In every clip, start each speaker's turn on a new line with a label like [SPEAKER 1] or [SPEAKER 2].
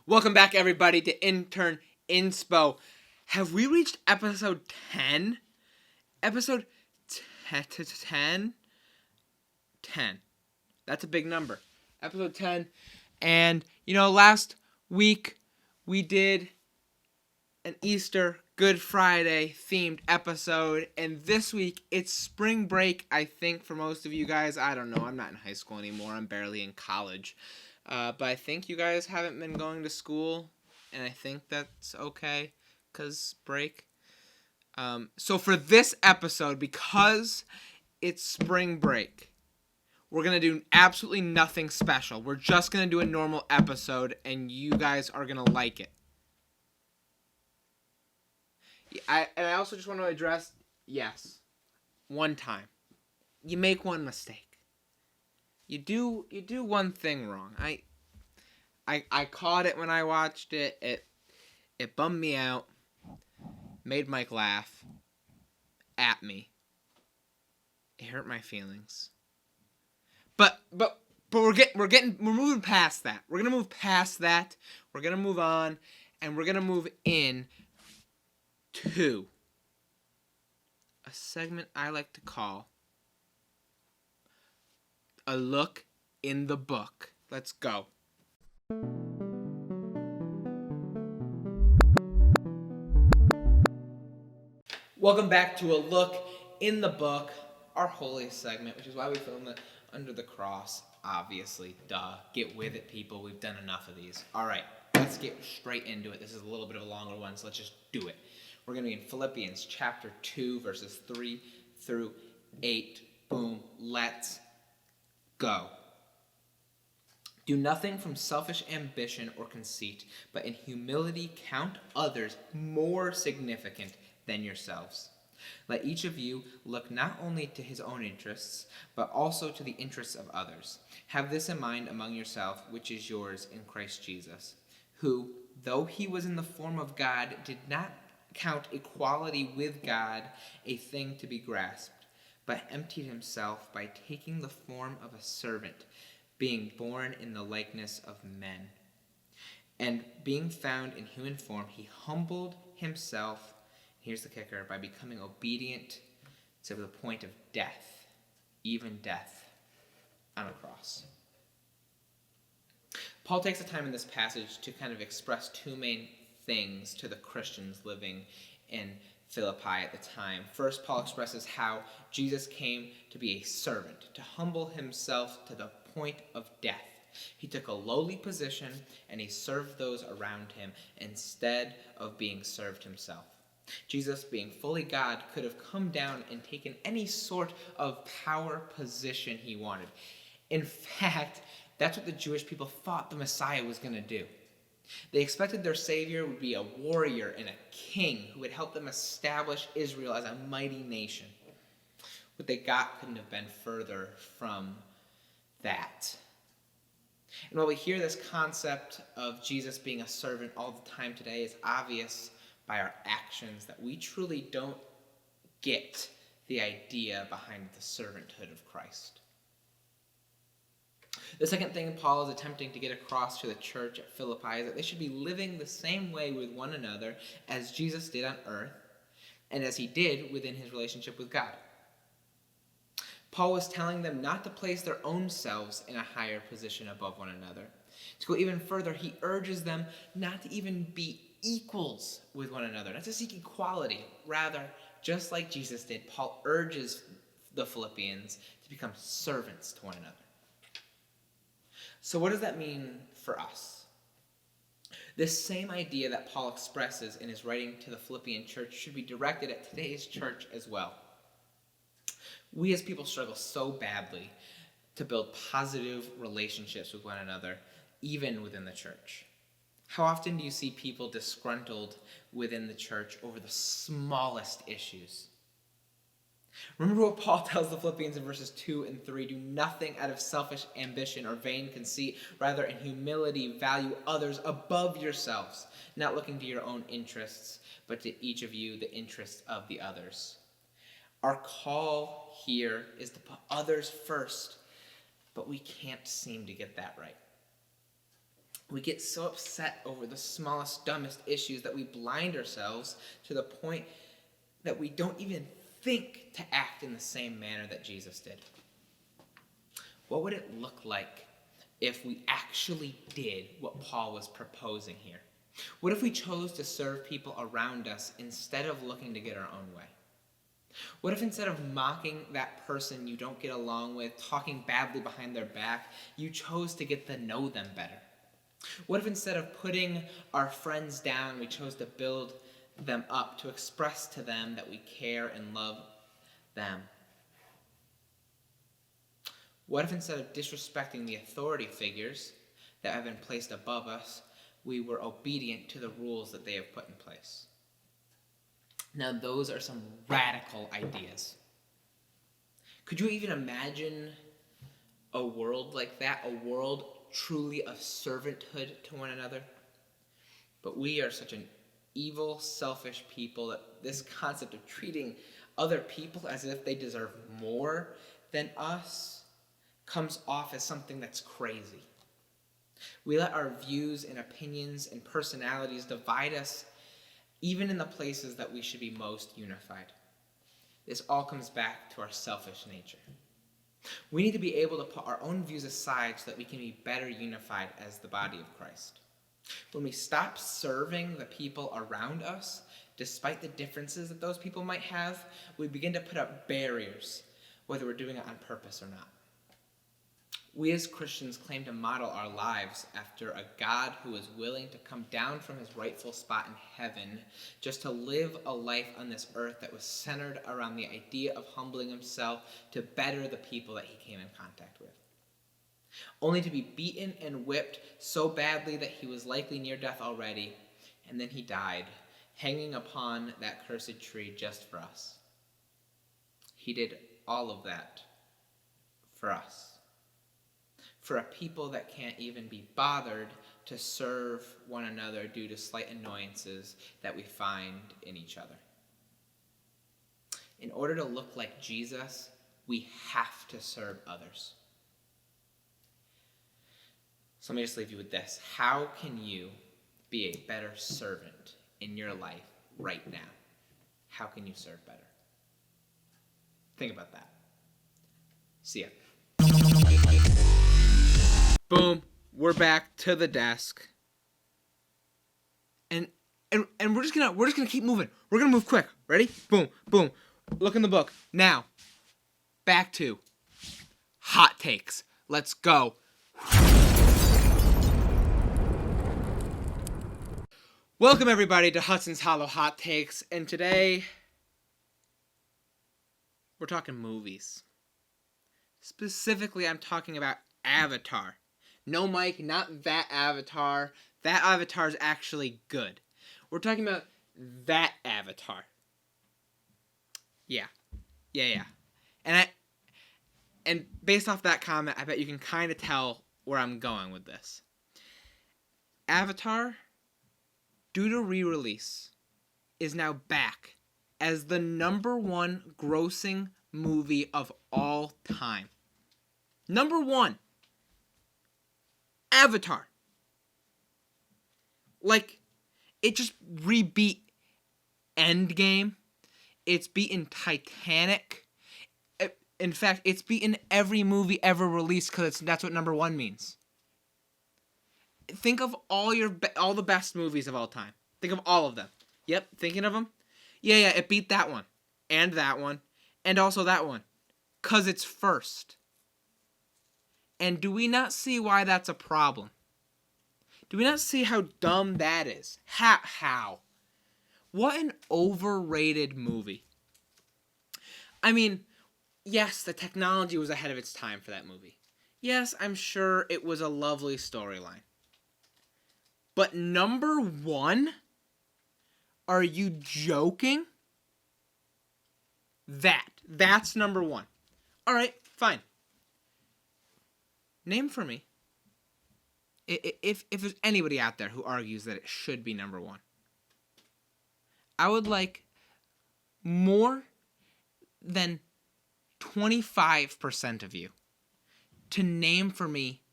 [SPEAKER 1] Welcome back, everybody, to Intern Inspo. Have we reached episode 10? Episode 10? 10. That's a big number. Episode 10. And, last week we did an Easter Good Friday themed episode. And this week it's spring break, I think, for most of you guys. I don't know. I'm not in high school anymore. I'm barely in college. But I think you guys haven't been going to school, and I think that's okay, because break. So for this episode, because it's spring break, we're going to do absolutely nothing special. We're just going to do a normal episode, and you guys are going to like it. I also just want to address, yes, one time. You make one mistake. You do one thing wrong. I caught it when I watched it. It bummed me out. Made Mike laugh at me. It hurt my feelings. But we're moving past that. We're gonna move past that. We're gonna move on, and we're gonna move in to a segment I like to call a look in the book. Let's go. Welcome back to a look in the book, our holy segment, which is why we filmed it under the cross, obviously. Duh. Get with it, people. We've done enough of these. All right, let's get straight into it. This is a little bit of a longer one, so let's just do it. We're going to be in Philippians chapter 2, verses 3 through 8. Boom. Let's go. Do nothing from selfish ambition or conceit, but in humility count others more significant than yourselves. Let each of you look not only to his own interests, but also to the interests of others. Have this in mind among yourself, which is yours in Christ Jesus, who, though he was in the form of God, did not count equality with God a thing to be grasped, but emptied himself by taking the form of a servant, being born in the likeness of men. And being found in human form, he humbled himself, here's the kicker, by becoming obedient to the point of death, even death on a cross. Paul takes the time in this passage to kind of express two main things to the Christians living in Philippi at the time. First, Paul expresses how Jesus came to be a servant, to humble himself to the point of death. He took a lowly position and he served those around him instead of being served himself. Jesus, being fully God, could have come down and taken any sort of power position he wanted. In fact, that's what the Jewish people thought the Messiah was going to do. They expected their Savior would be a warrior and a king who would help them establish Israel as a mighty nation. What they got couldn't have been further from that. And while we hear this concept of Jesus being a servant all the time today, it's obvious by our actions that we truly don't get the idea behind the servanthood of Christ. The second thing Paul is attempting to get across to the church at Philippi is that they should be living the same way with one another as Jesus did on earth and as he did within his relationship with God. Paul was telling them not to place their own selves in a higher position above one another. To go even further, he urges them not to even be equals with one another, not to seek equality. Rather, just like Jesus did, Paul urges the Philippians to become servants to one another. So what does that mean for us? This same idea that Paul expresses in his writing to the Philippian church should be directed at today's church as well. We as people struggle so badly to build positive relationships with one another, even within the church. How often do you see people disgruntled within the church over the smallest issues? Remember what Paul tells the Philippians in verses 2 and 3. Do nothing out of selfish ambition or vain conceit. Rather, in humility, value others above yourselves, not looking to your own interests, but to each of you the interests of the others. Our call here is to put others first, but we can't seem to get that right. We get so upset over the smallest, dumbest issues that we blind ourselves to the point that we don't even think to act in the same manner that Jesus did. What would it look like if we actually did what Paul was proposing here? What if we chose to serve people around us instead of looking to get our own way? What if instead of mocking that person you don't get along with, talking badly behind their back, you chose to get to know them better? What if instead of putting our friends down, we chose to build them up, to express to them that we care and love them? What if instead of disrespecting the authority figures that have been placed above us, we were obedient to the rules that they have put in place? Now, those are some radical ideas. Could you even imagine a world like that, a world truly of servanthood to one another? But we are such an evil, selfish people that this concept of treating other people as if they deserve more than us comes off as something that's crazy. We let our views and opinions and personalities divide us even in the places that we should be most unified. This all comes back to our selfish nature. We need to be able to put our own views aside so that we can be better unified as the body of Christ. When we stop serving the people around us, despite the differences that those people might have, we begin to put up barriers, whether we're doing it on purpose or not. We as Christians claim to model our lives after a God who is willing to come down from his rightful spot in heaven just to live a life on this earth that was centered around the idea of humbling himself to better the people that he came in contact with. Only to be beaten and whipped so badly that he was likely near death already, and then he died, hanging upon that cursed tree just for us. He did all of that for us. For a people that can't even be bothered to serve one another due to slight annoyances that we find in each other. In order to look like Jesus, we have to serve others. So let me just leave you with this. How can you be a better servant in your life right now? How can you serve better? Think about that. See ya. Boom, we're back to the desk. And we're just gonna keep moving. We're gonna move quick. Ready? Boom, boom. Look in the book. Now, back to hot takes. Let's go. Welcome everybody to Hudson's Hollow Hot Takes, and today we're talking movies. Specifically, I'm talking about Avatar. No, Mike, not that Avatar. That Avatar is actually good. We're talking about that Avatar. Yeah. And based off that comment, I bet you can kind of tell where I'm going with this. Avatar, due to re-release, is now back as the #1 grossing movie of all time. #1. Avatar. Like, it just rebeat Endgame. It's beaten Titanic. In fact, it's beaten every movie ever released because that's what #1 means. Think of all the best movies of all time. Think of all of them. Yep, thinking of them? Yeah, it beat that one. And that one. And also that one. Because it's first. And do we not see why that's a problem? Do we not see how dumb that is? How? What an overrated movie. I mean, yes, the technology was ahead of its time for that movie. Yes, I'm sure it was a lovely storyline. But #1? Are you joking? That's #1. Alright, fine. Name for me, if there's anybody out there who argues that it should be #1. I would like more than 25% of you to name for me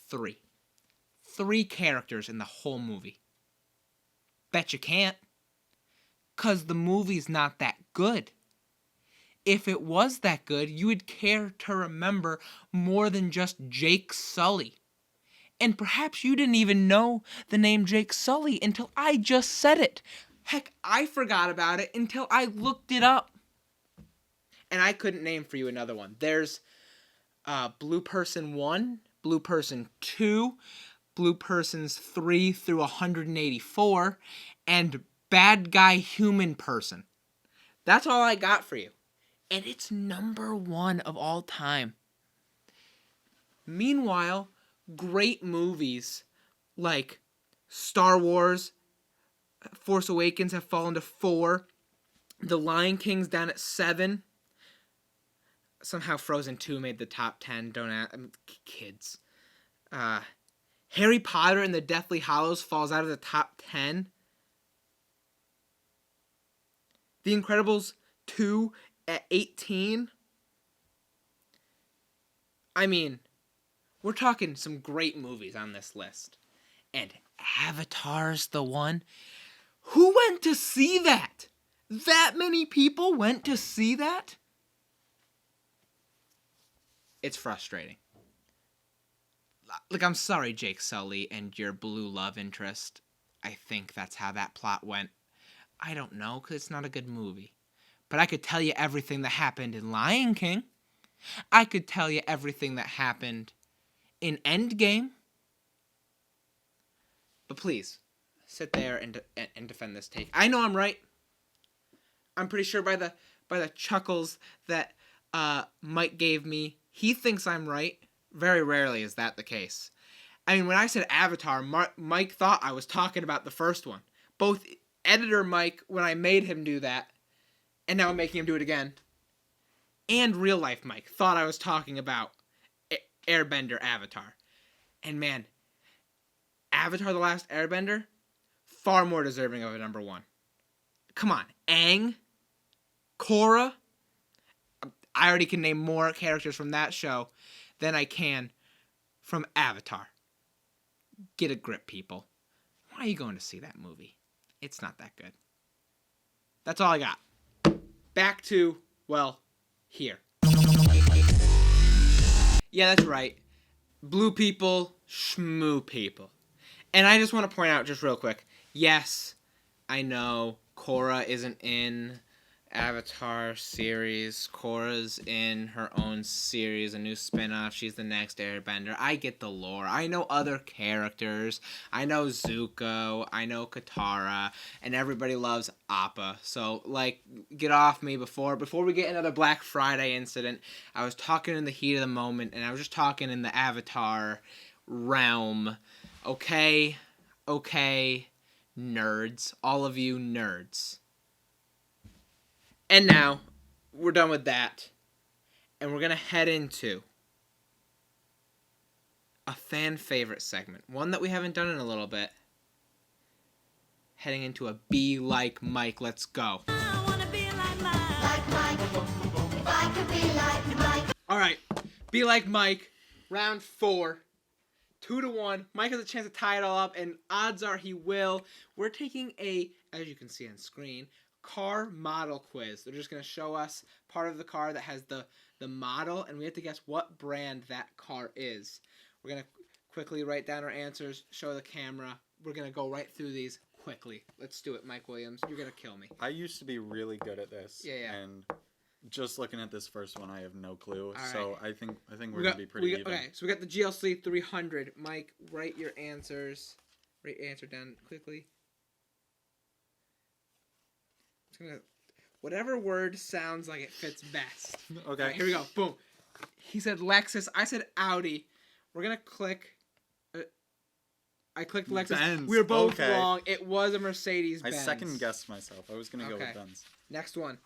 [SPEAKER 1] 3. 3 characters in the whole movie? Bet you can't. 'Cause the movie's not that good. If it was that good, you would care to remember more than just Jake Sully. And perhaps you didn't even know the name Jake Sully until I just said it. Heck, I forgot about it until I looked it up. And I couldn't name for you another one. There's Blue Person 1, Blue Person 2, Blue Persons 3 through 184, and Bad Guy Human Person. That's all I got for you. And it's number 1 of all time. Meanwhile, great movies like Star Wars, Force Awakens have fallen to 4. The Lion King's down at 7. Somehow Frozen 2 made the top 10. Don't ask. I mean, kids. Harry Potter and the Deathly Hallows falls out of the top 10. The Incredibles 2 at 18. I mean, we're talking some great movies on this list. And Avatar's the one. Who went to see that? That many people went to see that? It's frustrating. Like, I'm sorry, Jake Sully and your blue love interest. I think that's how that plot went. I don't know, because it's not a good movie. But I could tell you everything that happened in Lion King. I could tell you everything that happened in Endgame. But please, sit there and defend this take. I know I'm right. I'm pretty sure by the chuckles that Mike gave me, he thinks I'm right. Very rarely is that the case. I mean, when I said Avatar, Mike thought I was talking about the first one. Both editor Mike, when I made him do that, and now I'm making him do it again, and real life Mike thought I was talking about Airbender Avatar. And man, Avatar The Last Airbender, far more deserving of a number 1. Come on, Aang, Korra. I already can name more characters from that show than I can from Avatar. Get a grip, people. Why are you going to see that movie? It's not that good. That's all I got. Back to, well, here. Yeah, that's right. Blue people, schmoo people. And I just want to point out just real quick. Yes, I know Korra isn't in Avatar series. Korra's in her own series, a new spinoff. She's the next Airbender. I get the lore. I know other characters. I know Zuko. I know Katara. And everybody loves Appa. So, like, get off me before we get another Black Friday incident. I was talking in the heat of the moment, and I was just talking in the Avatar realm. Okay? Okay, nerds. All of you nerds. And now, we're done with that, and we're going to head into a fan favorite segment, one that we haven't done in a little bit, heading into a Be Like Mike. Let's go. I wanna be like Mike. Like Mike. If I could be like Mike. All right, Be Like Mike, round 4, 2-1. Mike has a chance to tie it all up, and odds are he will. We're taking a, as you can see on screen, car model quiz. They're just going to show us part of the car that has the model, and we have to guess what brand that car is. We're going to quickly write down our answers, show the camera. We're going to go right through these quickly. Let's do it, Mike Williams. You're going to kill me.
[SPEAKER 2] I used to be really good at this.
[SPEAKER 1] Yeah.
[SPEAKER 2] And just looking at this first one, I have no clue.
[SPEAKER 1] All
[SPEAKER 2] so
[SPEAKER 1] right.
[SPEAKER 2] I think we're going to be pretty even.
[SPEAKER 1] Okay, so we got the GLC 300. Mike, write your answers. Write your answer down quickly. Whatever word sounds like it fits best.
[SPEAKER 2] Okay.
[SPEAKER 1] Right, here we go. Boom. He said Lexus. I said Audi. We're going to click. I clicked Lexus.
[SPEAKER 2] Benz.
[SPEAKER 1] We were both wrong. It was a Mercedes-Benz.
[SPEAKER 2] I second guessed myself. I was going to go with Benz.
[SPEAKER 1] Next one.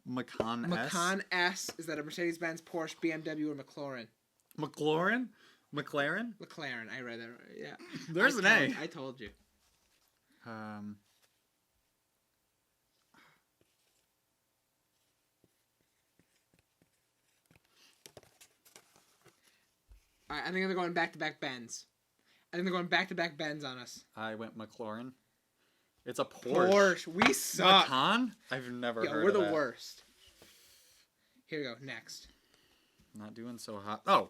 [SPEAKER 2] Macan S.
[SPEAKER 1] Macan S. Is that a Mercedes-Benz, Porsche, BMW, or McLaren?
[SPEAKER 2] McLaren? McLaren?
[SPEAKER 1] McLaren. I read that. Yeah.
[SPEAKER 2] There's an A.
[SPEAKER 1] I told you. All right, I think they're going back-to-back Benz. I think they're going back-to-back Benz on us.
[SPEAKER 2] I went McLaurin. It's a Porsche.
[SPEAKER 1] Porsche. We suck.
[SPEAKER 2] Macan? I've never heard
[SPEAKER 1] We're
[SPEAKER 2] of
[SPEAKER 1] the
[SPEAKER 2] that.
[SPEAKER 1] worst. Here we go. Next.
[SPEAKER 2] Not doing so hot. Oh,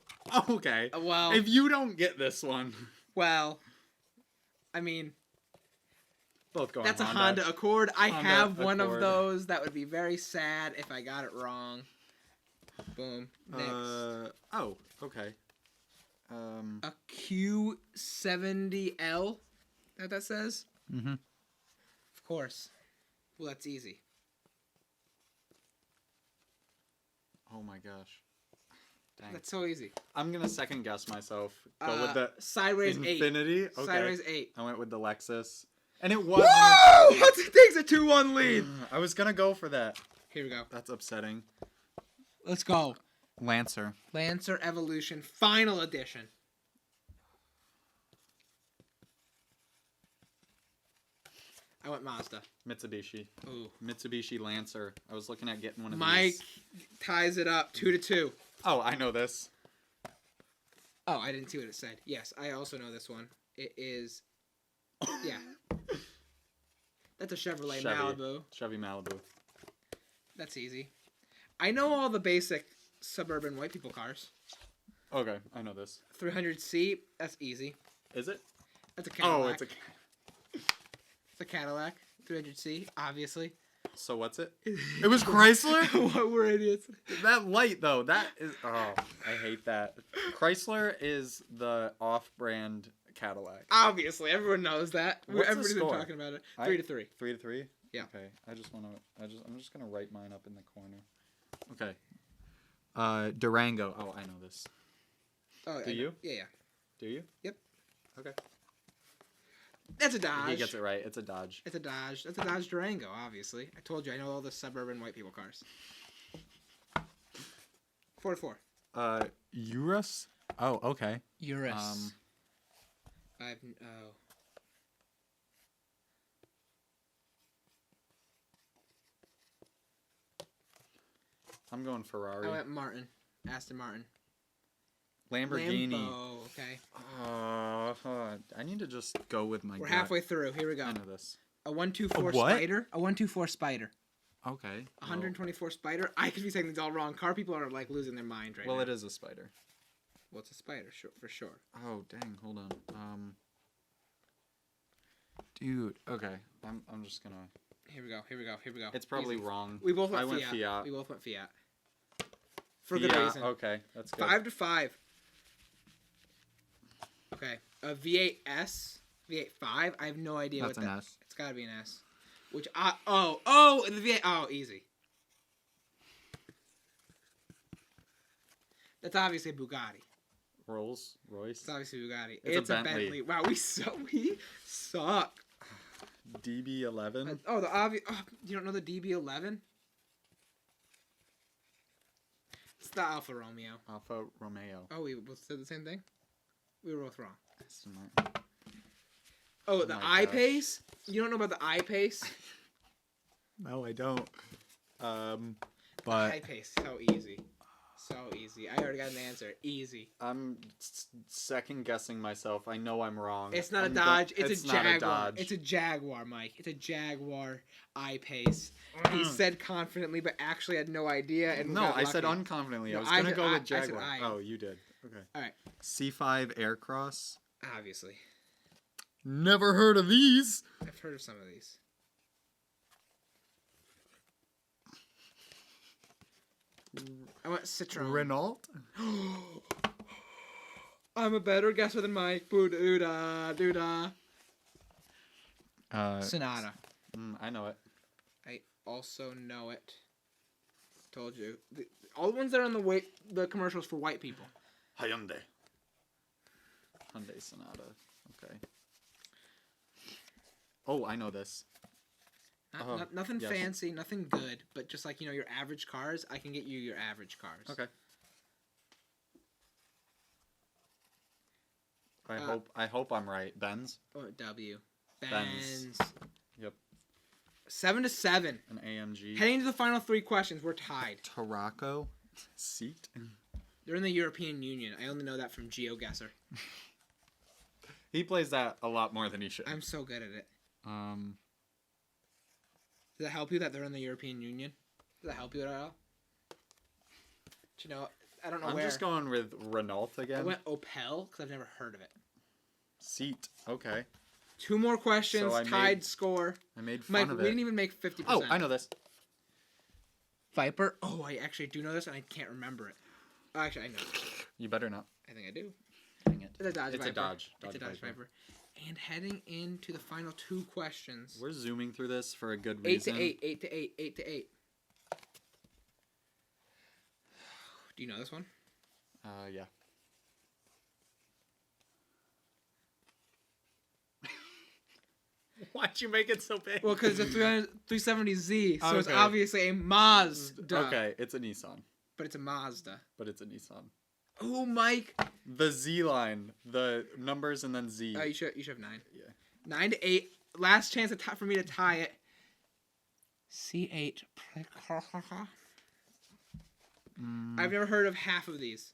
[SPEAKER 2] okay.
[SPEAKER 1] Well,
[SPEAKER 2] if you don't get this one,
[SPEAKER 1] I mean,
[SPEAKER 2] both going.
[SPEAKER 1] that's
[SPEAKER 2] Honda.
[SPEAKER 1] a Honda Accord. I
[SPEAKER 2] Honda
[SPEAKER 1] have one of
[SPEAKER 2] Accord.
[SPEAKER 1] those. That would be very sad if I got it wrong. Boom. Next.
[SPEAKER 2] Okay.
[SPEAKER 1] A Q70L. That says.
[SPEAKER 2] Mm-hmm.
[SPEAKER 1] Of course. Well, that's easy.
[SPEAKER 2] Oh my gosh. Dang.
[SPEAKER 1] That's so easy.
[SPEAKER 2] I'm gonna second guess myself. Go with the
[SPEAKER 1] Sideways 8.
[SPEAKER 2] Infinity. Okay.
[SPEAKER 1] Sideways 8.
[SPEAKER 2] I went with the Lexus, and it was.
[SPEAKER 1] Whoa! It takes a 2-1 lead.
[SPEAKER 2] I was gonna go for that.
[SPEAKER 1] Here we go.
[SPEAKER 2] That's upsetting.
[SPEAKER 1] Let's go.
[SPEAKER 2] Lancer.
[SPEAKER 1] Lancer Evolution Final Edition. I went Mazda.
[SPEAKER 2] Mitsubishi.
[SPEAKER 1] Ooh.
[SPEAKER 2] Mitsubishi Lancer. I was looking at getting one of
[SPEAKER 1] Mike
[SPEAKER 2] these.
[SPEAKER 1] ties it up 2-2.
[SPEAKER 2] Oh, I know this.
[SPEAKER 1] Oh, I didn't see what it said. Yes, I also know this one. It is. Yeah. That's a Chevrolet Malibu.
[SPEAKER 2] Chevy Malibu.
[SPEAKER 1] That's easy. I know all the basic suburban white people cars.
[SPEAKER 2] Okay, I know this.
[SPEAKER 1] 300C. That's easy.
[SPEAKER 2] Is it?
[SPEAKER 1] That's a Cadillac.
[SPEAKER 2] Oh, it's a.
[SPEAKER 1] It's a Cadillac. 300C, obviously.
[SPEAKER 2] So what's it? It was Chrysler?
[SPEAKER 1] What, we're idiots.
[SPEAKER 2] That light, though, that is... Oh, I hate that. Chrysler is the off-brand Cadillac.
[SPEAKER 1] Obviously, everyone knows that.
[SPEAKER 2] What's the
[SPEAKER 1] Everybody's been
[SPEAKER 2] score?
[SPEAKER 1] talking about it. 3-3.
[SPEAKER 2] 3-3?
[SPEAKER 1] Yeah.
[SPEAKER 2] Okay, I'm just gonna write mine up in the corner. Okay. Durango. Oh, I know this.
[SPEAKER 1] Oh,
[SPEAKER 2] Do you?
[SPEAKER 1] Yeah.
[SPEAKER 2] Do you?
[SPEAKER 1] Yep.
[SPEAKER 2] Okay.
[SPEAKER 1] That's a Dodge.
[SPEAKER 2] He gets it right. It's a Dodge.
[SPEAKER 1] It's a Dodge. That's a Dodge Durango, obviously. I told you, I know all the suburban white people cars. 4-4.
[SPEAKER 2] Urus? Oh, okay.
[SPEAKER 1] Urus.
[SPEAKER 2] I'm going Ferrari.
[SPEAKER 1] I went Martin. Aston Martin.
[SPEAKER 2] Lamborghini.
[SPEAKER 1] Lambo, okay.
[SPEAKER 2] I need to just go with my
[SPEAKER 1] We're
[SPEAKER 2] gut.
[SPEAKER 1] halfway through. Here we go.
[SPEAKER 2] I know this.
[SPEAKER 1] A 124
[SPEAKER 2] what?
[SPEAKER 1] Spider. A 124 Spider.
[SPEAKER 2] Okay.
[SPEAKER 1] 124 Spider. I could be saying these all wrong. Car people are like losing their mind right now.
[SPEAKER 2] Well, it is a Spider.
[SPEAKER 1] Well, it's a Spider, for sure.
[SPEAKER 2] Oh, dang. Hold on. Dude. Okay. I'm just gonna...
[SPEAKER 1] Here we go.
[SPEAKER 2] It's probably
[SPEAKER 1] Easy.
[SPEAKER 2] wrong.
[SPEAKER 1] We both went
[SPEAKER 2] I went
[SPEAKER 1] Fiat.
[SPEAKER 2] Fiat.
[SPEAKER 1] We both went Fiat. For good reason.
[SPEAKER 2] Okay. That's good.
[SPEAKER 1] 5-5. Okay. A V8S. V8-5. I have no idea
[SPEAKER 2] That's
[SPEAKER 1] what that
[SPEAKER 2] an
[SPEAKER 1] is.
[SPEAKER 2] S.
[SPEAKER 1] It's got to be an S. Which the V8. Oh, easy. That's obviously a Bugatti.
[SPEAKER 2] Rolls Royce.
[SPEAKER 1] It's obviously Bugatti.
[SPEAKER 2] It's a Bentley.
[SPEAKER 1] Wow, we suck.
[SPEAKER 2] DB11.
[SPEAKER 1] Oh, the obvious. Oh, you don't know the DB11? It's the Alfa Romeo.
[SPEAKER 2] Alfa Romeo.
[SPEAKER 1] Oh, we both said the same thing? We were both wrong.
[SPEAKER 2] Aston Martin.
[SPEAKER 1] Oh, the
[SPEAKER 2] my
[SPEAKER 1] I-Pace? You don't know about the I-Pace?
[SPEAKER 2] No, I don't.
[SPEAKER 1] The
[SPEAKER 2] But
[SPEAKER 1] I-Pace. So easy. So easy. I already got an answer. Easy.
[SPEAKER 2] I'm second guessing myself. I know I'm wrong.
[SPEAKER 1] It's not a Dodge. It's a Jaguar.
[SPEAKER 2] Not a Dodge.
[SPEAKER 1] It's a Jaguar, Mike. It's a Jaguar I-Pace. He said confidently, but actually had no idea. And
[SPEAKER 2] No,
[SPEAKER 1] got
[SPEAKER 2] I said
[SPEAKER 1] lucky.
[SPEAKER 2] unconfidently.
[SPEAKER 1] No,
[SPEAKER 2] I was gonna go with
[SPEAKER 1] I said
[SPEAKER 2] Jaguar.
[SPEAKER 1] I.
[SPEAKER 2] Oh, you did. Okay.
[SPEAKER 1] All right.
[SPEAKER 2] C5 Aircross.
[SPEAKER 1] Obviously.
[SPEAKER 2] Never heard of these.
[SPEAKER 1] I've heard of some of these. I went Citroen.
[SPEAKER 2] Renault.
[SPEAKER 1] I'm a better guesser than Mike. Boo-doo-da. Sonata.
[SPEAKER 2] I know it.
[SPEAKER 1] I also know it. Told you. All the ones that are on the commercials for white people.
[SPEAKER 2] Hyundai Sonata. Okay. Oh, I know this.
[SPEAKER 1] Nothing
[SPEAKER 2] yes.
[SPEAKER 1] fancy, nothing good, but just like, your average cars, I can get you your average cars.
[SPEAKER 2] Okay. I hope I'm right. Benz.
[SPEAKER 1] Oh, W.
[SPEAKER 2] Benz.
[SPEAKER 1] Benz.
[SPEAKER 2] Yep.
[SPEAKER 1] 7-7.
[SPEAKER 2] An AMG.
[SPEAKER 1] Heading to the final 3 questions, we're tied.
[SPEAKER 2] Tarraco. Seat.
[SPEAKER 1] They're in the European Union. I only know that from GeoGuessr.
[SPEAKER 2] He plays that a lot more than he should.
[SPEAKER 1] I'm so good at it.
[SPEAKER 2] Um,
[SPEAKER 1] Does that help you that they're in the European Union? Does that help you at all? Do you know? I don't know
[SPEAKER 2] I'm
[SPEAKER 1] where.
[SPEAKER 2] just going with Renault
[SPEAKER 1] I
[SPEAKER 2] again.
[SPEAKER 1] went Opel because I've never heard of it.
[SPEAKER 2] Seat. Okay.
[SPEAKER 1] 2 more questions.
[SPEAKER 2] So I
[SPEAKER 1] tied
[SPEAKER 2] made-
[SPEAKER 1] score.
[SPEAKER 2] I made fun
[SPEAKER 1] Mike,
[SPEAKER 2] of
[SPEAKER 1] we
[SPEAKER 2] it.
[SPEAKER 1] didn't even make 50%.
[SPEAKER 2] Oh, I know this.
[SPEAKER 1] Viper. Oh, I actually do know this, and I can't remember it. Oh, actually, I know it.
[SPEAKER 2] You better not.
[SPEAKER 1] I think I do.
[SPEAKER 2] Dang it.
[SPEAKER 1] It's a Dodge
[SPEAKER 2] It's
[SPEAKER 1] Viper.
[SPEAKER 2] a Dodge.
[SPEAKER 1] It's a Dodge
[SPEAKER 2] Viper.
[SPEAKER 1] Viper. And heading into the final 2 questions.
[SPEAKER 2] We're zooming through this for a good
[SPEAKER 1] 8
[SPEAKER 2] reason.
[SPEAKER 1] to 8. 8 to 8. 8 to 8. Do you know this one?
[SPEAKER 2] Yeah. Why'd you make it so big?
[SPEAKER 1] Well, because it's a 370Z, so it's
[SPEAKER 2] Okay.
[SPEAKER 1] obviously a Mazda.
[SPEAKER 2] Okay, it's a Nissan,
[SPEAKER 1] But it's a Mazda.
[SPEAKER 2] but it's a Nissan.
[SPEAKER 1] Oh, Mike.
[SPEAKER 2] The Z line, the numbers and then Z.
[SPEAKER 1] You should have 9.
[SPEAKER 2] Yeah.
[SPEAKER 1] 9 to 8. Last chance for me to tie it. C8. I've never heard of half of these.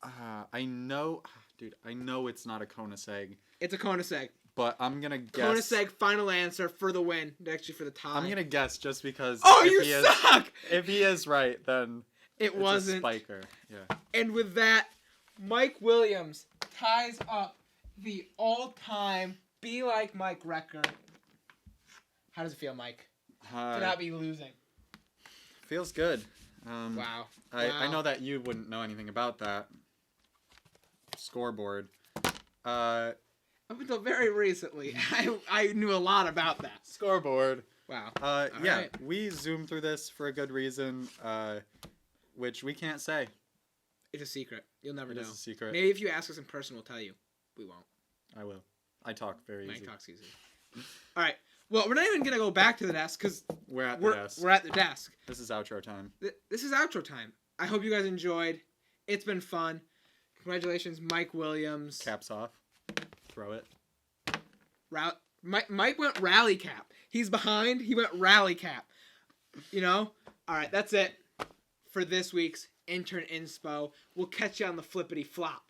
[SPEAKER 2] I know, dude. I know it's not a Koenigsegg,
[SPEAKER 1] It's a Koenigsegg.
[SPEAKER 2] but I'm gonna guess.
[SPEAKER 1] Koenigsegg, final answer for the win. Actually, for the tie.
[SPEAKER 2] I'm gonna guess just because.
[SPEAKER 1] Oh,
[SPEAKER 2] if
[SPEAKER 1] you
[SPEAKER 2] he
[SPEAKER 1] suck!
[SPEAKER 2] If he is right, then
[SPEAKER 1] It
[SPEAKER 2] it's
[SPEAKER 1] wasn't.
[SPEAKER 2] a spiker. Yeah.
[SPEAKER 1] And with that, Mike Williams ties up the all-time Be Like Mike record. How does it feel, Mike? To not be losing.
[SPEAKER 2] Feels good.
[SPEAKER 1] Wow.
[SPEAKER 2] I know that you wouldn't know anything about that scoreboard.
[SPEAKER 1] Up until very recently, I knew a lot about that.
[SPEAKER 2] Scoreboard.
[SPEAKER 1] Wow.
[SPEAKER 2] Yeah,
[SPEAKER 1] right.
[SPEAKER 2] we zoomed through this for a good reason, which we can't say.
[SPEAKER 1] It's a secret. You'll never
[SPEAKER 2] It
[SPEAKER 1] know.
[SPEAKER 2] is a secret.
[SPEAKER 1] Maybe if you ask us in person, we'll tell you. We won't.
[SPEAKER 2] I will. I talk very
[SPEAKER 1] Mike
[SPEAKER 2] easy.
[SPEAKER 1] talks easy. All right. Well, we're not even gonna go back to the desk because
[SPEAKER 2] We're at the
[SPEAKER 1] we're
[SPEAKER 2] desk.
[SPEAKER 1] at the desk.
[SPEAKER 2] This is outro time.
[SPEAKER 1] This is outro time. I hope you guys enjoyed. It's been fun. Congratulations, Mike Williams.
[SPEAKER 2] Caps off. Throw it.
[SPEAKER 1] Mike went rally cap. He's behind. He went rally cap. You know? All right, that's it for this week's Intern Inspo. We'll catch you on the flippity flop.